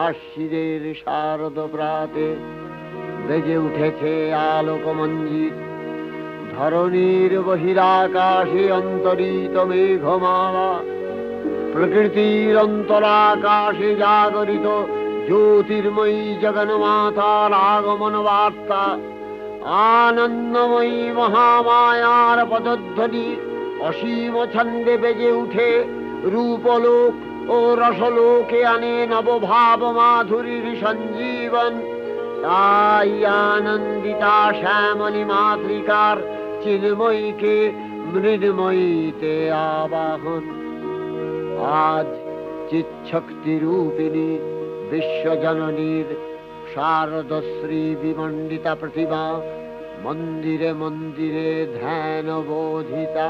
আশ্বিনের শারদ প্রাতে বেজে উঠেছে আলোকমঞ্জিত। ধরণীর বহিরাকাশে অন্তরিত মেঘমালা, প্রকৃতির অন্তরাকাশে জাগরিত জ্যোতির্ময়ী জগন্মাতার আগমন বার্তা। আনন্দময়ী মহামায়ার পদধ্বনি অসীম ছন্দে বেজে উঠে রূপলোক ও রসলোকে আনে নবভাব মাধুরীর সঞ্জীবন। তাই আনন্দিতা শ্যামলী মাতৃকার চিন্ময়ীকে মৃন্ময়ীতে আবাহন। আজ চিৎশক্তি রূপিণী বিশ্বজননীর শারদশ্রী বিমণ্ডিতা প্রতিমা মন্দিরে মন্দিরে ধ্যান বোধিতা।